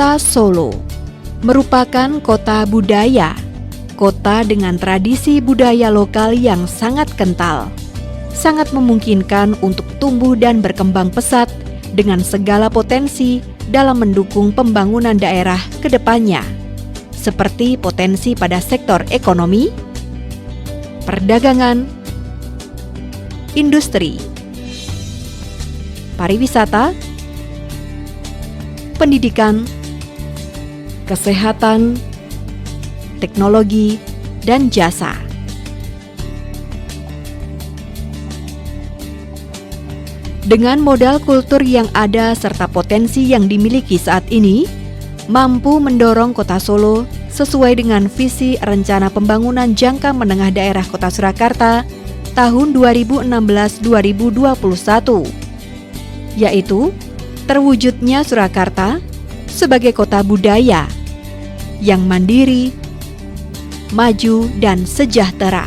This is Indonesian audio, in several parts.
Kota Solo merupakan kota budaya, kota dengan tradisi budaya lokal yang sangat kental, sangat memungkinkan untuk tumbuh dan berkembang pesat dengan segala potensi dalam mendukung pembangunan daerah ke depannya, seperti potensi pada sektor ekonomi, perdagangan, industri, pariwisata, pendidikan, kesehatan, teknologi, dan jasa. Dengan modal kultur yang ada serta potensi yang dimiliki saat ini, mampu mendorong Kota Solo sesuai dengan visi Rencana Pembangunan Jangka Menengah Daerah Kota Surakarta tahun 2016-2021, yaitu terwujudnya Surakarta sebagai kota budaya yang mandiri, maju, dan sejahtera.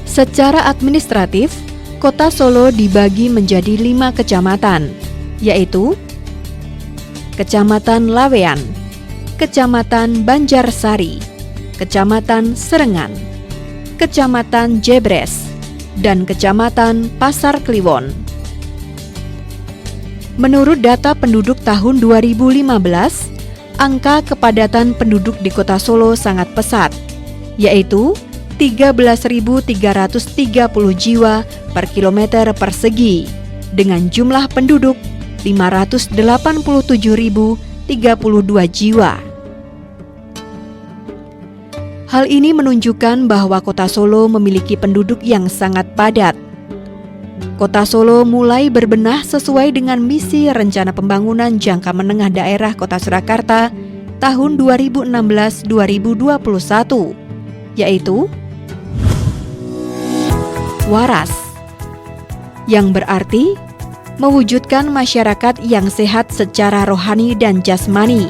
Secara administratif, Kota Solo dibagi menjadi 5 kecamatan, yaitu Kecamatan Lawean, Kecamatan Banjarsari, Kecamatan Serengan, Kecamatan Jebres, dan Kecamatan Pasar Kliwon. Menurut data penduduk tahun 2015, angka kepadatan penduduk di Kota Solo sangat pesat, yaitu 13.330 jiwa per kilometer persegi, dengan jumlah penduduk 587.032 jiwa. Hal ini menunjukkan bahwa Kota Solo memiliki penduduk yang sangat padat. Kota Solo mulai berbenah sesuai dengan misi Rencana Pembangunan Jangka Menengah Daerah Kota Surakarta tahun 2016-2021, yaitu waras, yang berarti mewujudkan masyarakat yang sehat secara rohani dan jasmani.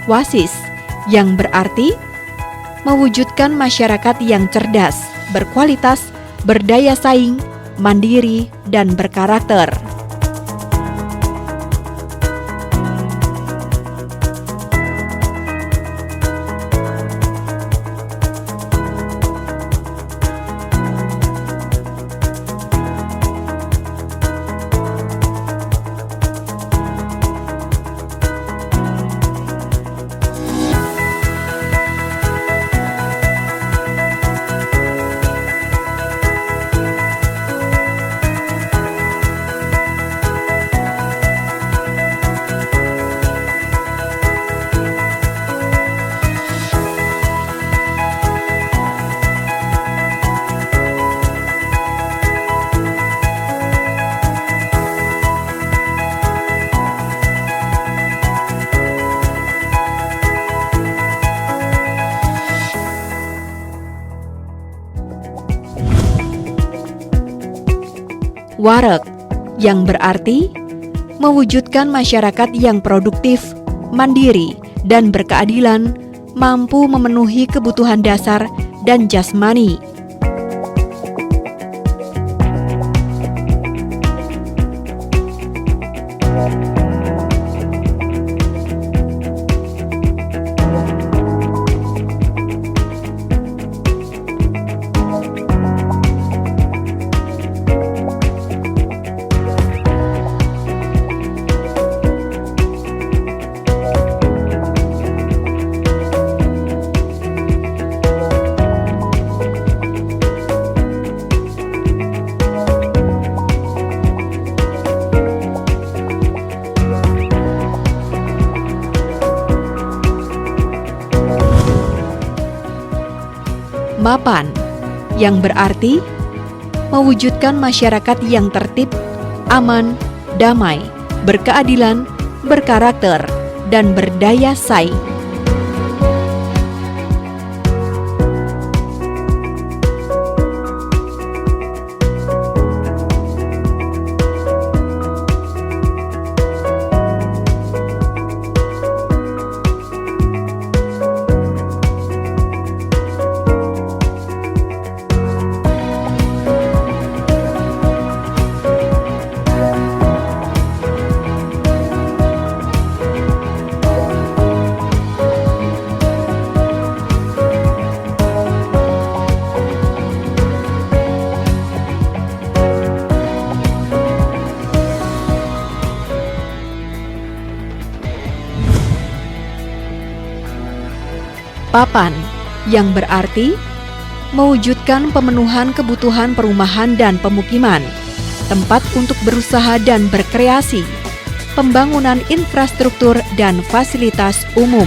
Wasis, yang berarti mewujudkan masyarakat yang cerdas, berkualitas, berdaya saing, mandiri, dan berkarakter. Wareg, yang berarti mewujudkan masyarakat yang produktif, mandiri, dan berkeadilan, mampu memenuhi kebutuhan dasar dan jasmani. MAPAN, yang berarti mewujudkan masyarakat yang tertib, aman, damai, berkeadilan, berkarakter, dan berdaya saing. PAPAN, yang berarti mewujudkan pemenuhan kebutuhan perumahan dan pemukiman, tempat untuk berusaha dan berkreasi, pembangunan infrastruktur dan fasilitas umum.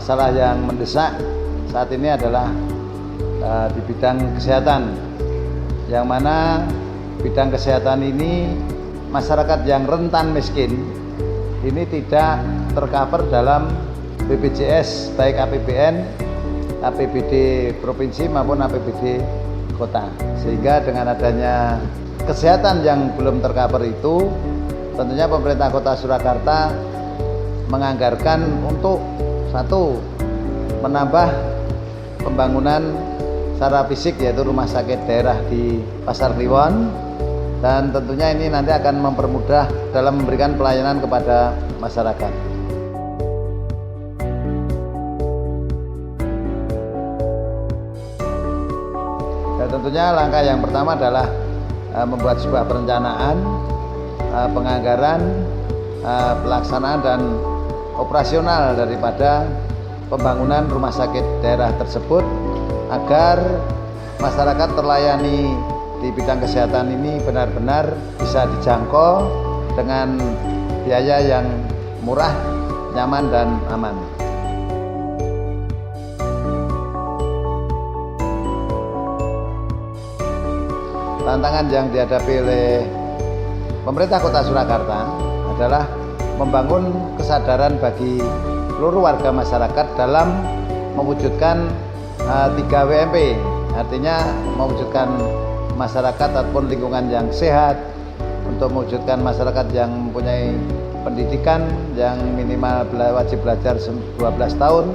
Masalah yang mendesak saat ini adalah di bidang kesehatan, yang mana bidang kesehatan ini masyarakat yang rentan miskin ini tidak tercover dalam BPJS, baik APBN, APBD provinsi maupun APBD kota. Sehingga dengan adanya kesehatan yang belum tercover itu, tentunya pemerintah Kota Surakarta menganggarkan untuk satu, menambah pembangunan secara fisik yaitu rumah sakit daerah di Pasar Kliwon, dan tentunya ini nanti akan mempermudah dalam memberikan pelayanan kepada masyarakat. Dan tentunya langkah yang pertama adalah membuat sebuah perencanaan, penganggaran, pelaksanaan dan operasional daripada pembangunan rumah sakit daerah tersebut agar masyarakat terlayani di bidang kesehatan ini benar-benar bisa dijangkau dengan biaya yang murah, nyaman, dan aman. Tantangan yang dihadapi oleh pemerintah Kota Surakarta adalah membangun kesadaran bagi seluruh warga masyarakat dalam mewujudkan 3 WMP, artinya mewujudkan masyarakat ataupun lingkungan yang sehat, untuk mewujudkan masyarakat yang mempunyai pendidikan yang minimal wajib belajar 12 tahun,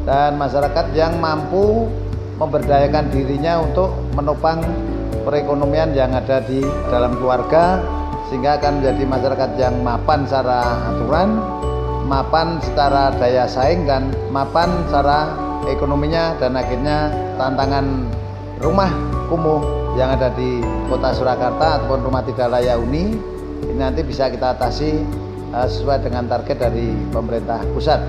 dan masyarakat yang mampu memberdayakan dirinya untuk menopang perekonomian yang ada di dalam keluarga, sehingga akan menjadi masyarakat yang mapan secara aturan, mapan secara daya saing, dan mapan secara ekonominya. Dan akhirnya tantangan rumah kumuh yang ada di Kota Surakarta ataupun rumah tidak layak huni ini nanti bisa kita atasi sesuai dengan target dari pemerintah pusat.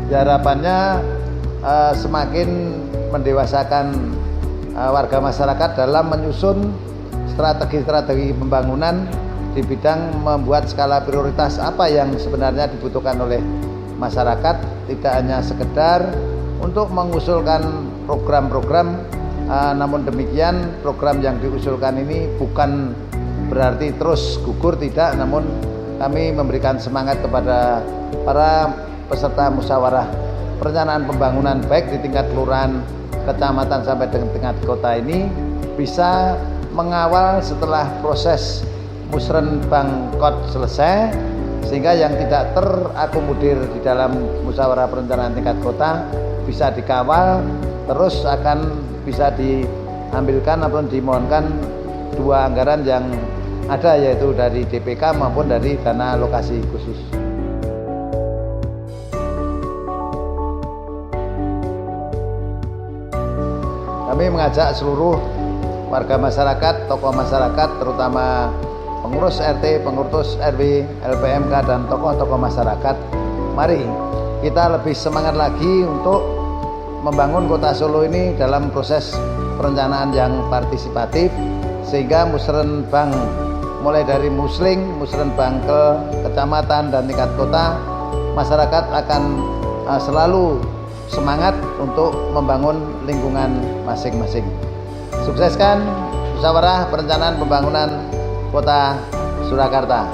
Harapannya semakin mendewasakan warga masyarakat dalam menyusun strategi-strategi pembangunan di bidang membuat skala prioritas apa yang sebenarnya dibutuhkan oleh masyarakat, tidak hanya sekedar untuk mengusulkan program-program, namun demikian program yang diusulkan ini bukan berarti terus gugur, tidak, namun kami memberikan semangat kepada para peserta musyawarah perencanaan pembangunan baik di tingkat kelurahan, kecamatan sampai dengan tingkat kota ini bisa mengawal setelah proses musrenbangkot selesai, sehingga yang tidak terakomodir di dalam musyawarah perencanaan tingkat kota bisa dikawal, terus akan bisa diambilkan ataupun dimohonkan dua anggaran yang ada, yaitu dari DPK maupun dari dana alokasi khusus. Kami mengajak seluruh warga masyarakat, tokoh masyarakat, terutama pengurus RT, pengurus RW, LPMK, dan tokoh-tokoh masyarakat, mari kita lebih semangat lagi untuk membangun Kota Solo ini dalam proses perencanaan yang partisipatif, sehingga musrenbang mulai dari musrenbang ke kecamatan dan tingkat kota, masyarakat akan selalu semangat untuk membangun lingkungan masing-masing. Sukseskan musyawarah perencanaan pembangunan Kota Surakarta.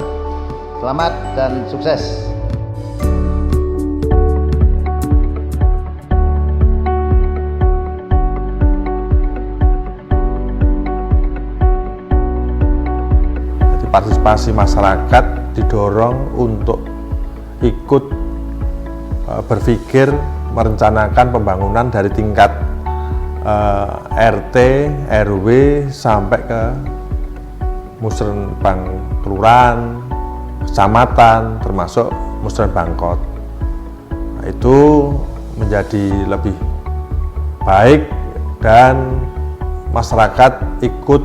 Selamat dan sukses. Partisipasi masyarakat didorong untuk ikut berpikir merencanakan pembangunan dari tingkat RT, RW sampai ke musrenbang kelurahan, kecamatan, termasuk musrenbangkot. Itu menjadi lebih baik dan masyarakat ikut,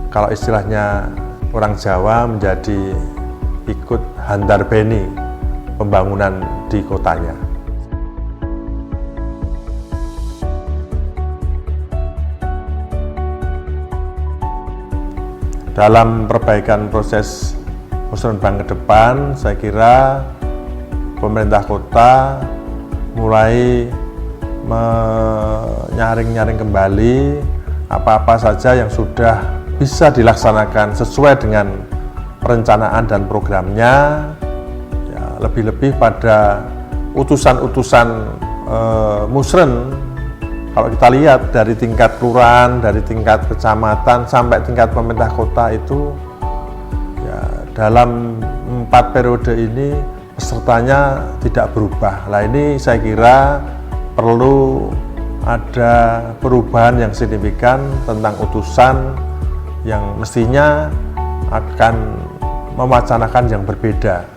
kalau istilahnya orang Jawa, menjadi ikut handarbeni pembangunan di kotanya. Dalam perbaikan proses musrenbang ke depan, saya kira pemerintah kota mulai menyaring kembali apa-apa saja yang sudah bisa dilaksanakan sesuai dengan perencanaan dan programnya, ya, lebih-lebih pada utusan-utusan musren. Kalau kita lihat dari tingkat kelurahan, dari tingkat kecamatan sampai tingkat pemerintah kota itu, ya, dalam 4 periode ini pesertanya tidak berubah. Nah, ini saya kira perlu ada perubahan yang signifikan tentang utusan yang mestinya akan mewacanakan yang berbeda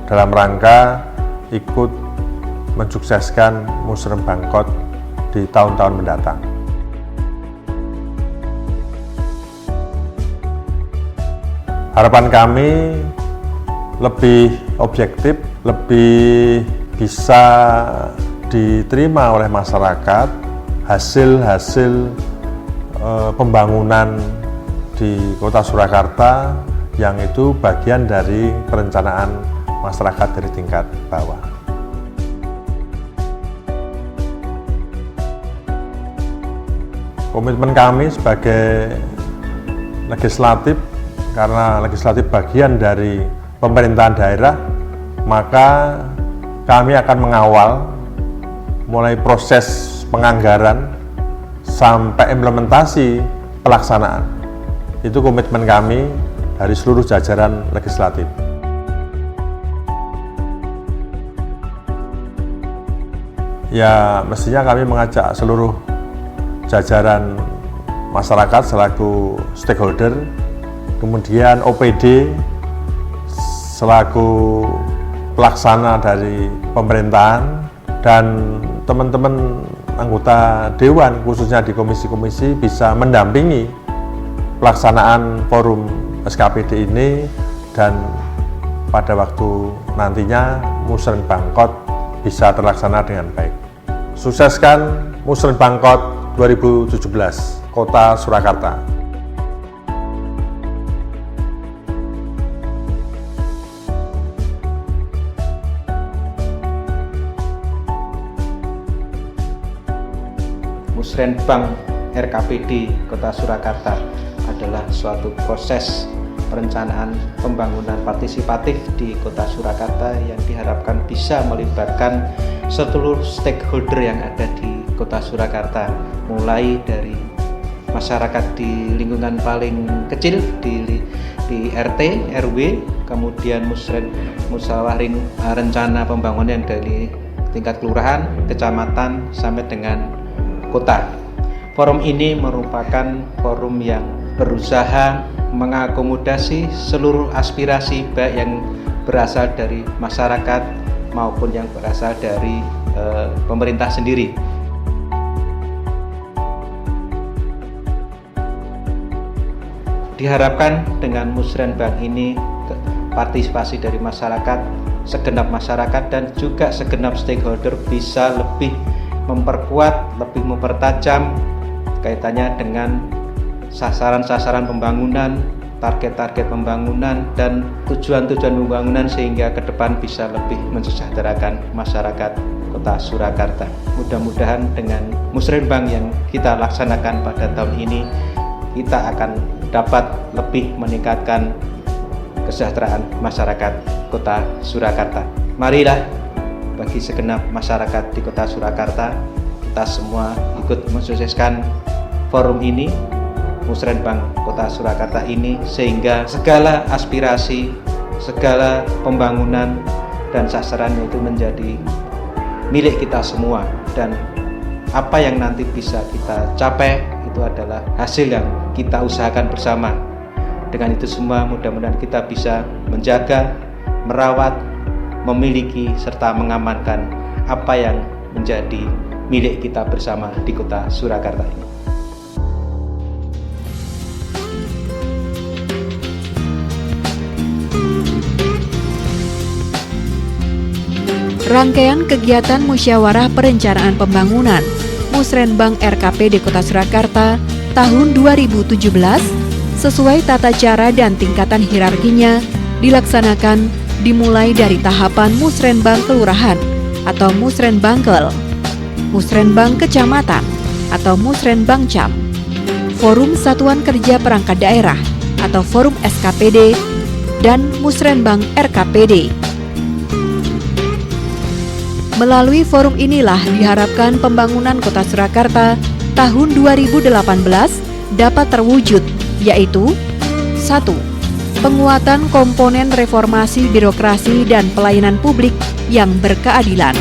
dalam rangka ikut mensukseskan musrenbangkot di tahun-tahun mendatang. Harapan kami lebih objektif, lebih bisa diterima oleh masyarakat hasil-hasil pembangunan di Kota Surakarta yang itu bagian dari perencanaan masyarakat dari tingkat bawah. Komitmen kami sebagai legislatif, karena legislatif bagian dari pemerintahan daerah, maka kami akan mengawal mulai proses penganggaran sampai implementasi pelaksanaan. Itu komitmen kami dari seluruh jajaran legislatif. Ya, mestinya kami mengajak seluruh jajaran masyarakat selaku stakeholder, kemudian OPD selaku pelaksana dari pemerintahan, dan teman-teman anggota dewan khususnya di komisi-komisi bisa mendampingi pelaksanaan forum SKPD ini, dan pada waktu nantinya musrenbangkot bisa terlaksana dengan baik. Sukseskan musrenbangkot 2017 Kota Surakarta. Musrenbang RKPD Kota Surakarta adalah suatu proses perencanaan pembangunan partisipatif di Kota Surakarta yang diharapkan bisa melibatkan seluruh stakeholder yang ada di Kota Surakarta, mulai dari masyarakat di lingkungan paling kecil di RT, RW, kemudian musyawarah rencana pembangunan dari tingkat kelurahan, kecamatan, sampai dengan kota. Forum ini merupakan forum yang berusaha mengakomodasi seluruh aspirasi baik yang berasal dari masyarakat maupun yang berasal dari pemerintah sendiri. Diharapkan dengan Musrenbang ini partisipasi dari masyarakat, segenap masyarakat dan juga segenap stakeholder bisa lebih memperkuat, lebih mempertajam kaitannya dengan sasaran-sasaran pembangunan, target-target pembangunan dan tujuan-tujuan pembangunan sehingga ke depan bisa lebih mensejahterakan masyarakat Kota Surakarta. Mudah-mudahan dengan Musrenbang yang kita laksanakan pada tahun ini kita akan dapat lebih meningkatkan kesejahteraan masyarakat Kota Surakarta. Marilah bagi segenap masyarakat di Kota Surakarta, kita semua ikut mensukseskan forum ini, Musrenbang Kota Surakarta ini, sehingga segala aspirasi, segala pembangunan dan sasarannya itu menjadi milik kita semua, dan apa yang nanti bisa kita capai itu adalah hasil yang kita usahakan bersama. Dengan itu semua mudah-mudahan kita bisa menjaga, merawat, memiliki serta mengamankan apa yang menjadi milik kita bersama di Kota Surakarta ini. Rangkaian kegiatan musyawarah perencanaan pembangunan Musrenbang RKPD Kota Surakarta tahun 2017 sesuai tata cara dan tingkatan hierarkinya dilaksanakan dimulai dari tahapan Musrenbang Kelurahan atau Musrenbangkel, Musrenbang Kecamatan atau Musrenbang Cam, Forum Satuan Kerja Perangkat Daerah atau Forum SKPD, dan Musrenbang RKPD. Melalui forum inilah diharapkan pembangunan Kota Surakarta tahun 2018 dapat terwujud, yaitu 1. Penguatan komponen reformasi birokrasi dan pelayanan publik yang berkeadilan.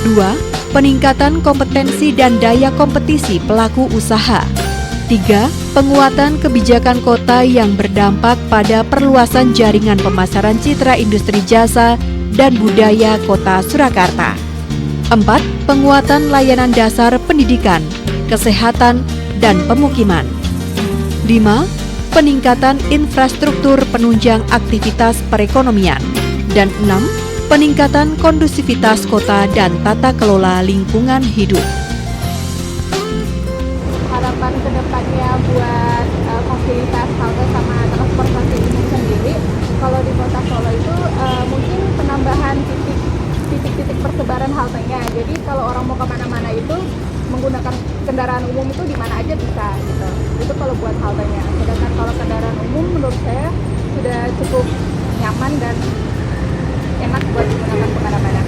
2. Peningkatan kompetensi dan daya kompetisi pelaku usaha. 3. Penguatan kebijakan kota yang berdampak pada perluasan jaringan pemasaran citra industri jasa dan budaya Kota Surakarta. 4. Penguatan layanan dasar pendidikan, kesehatan, dan pemukiman. 5. Peningkatan infrastruktur penunjang aktivitas perekonomian. Dan 6. Peningkatan kondusivitas kota dan tata kelola lingkungan hidup. Harapan kedepannya buat fasilitas halte sama transportasi umum sendiri, kalau di Kota Solo itu mungkin penambahan titik-titik persebaran haltenya. Jadi kalau orang mau kemana-mana itu menggunakan kendaraan umum itu di mana aja bisa gitu. Itu kalau buat haltenya. Sedangkan kalau kendaraan umum menurut saya sudah cukup nyaman dan enak buat digunakan kemana-mana.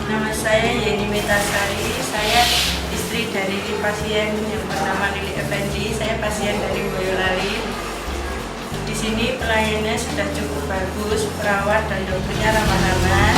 Nama saya Yeni Metasari, saya istri dari pasien yang bernama Lili Effendi. Saya pasien dari Boyolali. Di sini pelayanannya sudah cukup bagus, perawat dan dokternya ramah-ramah.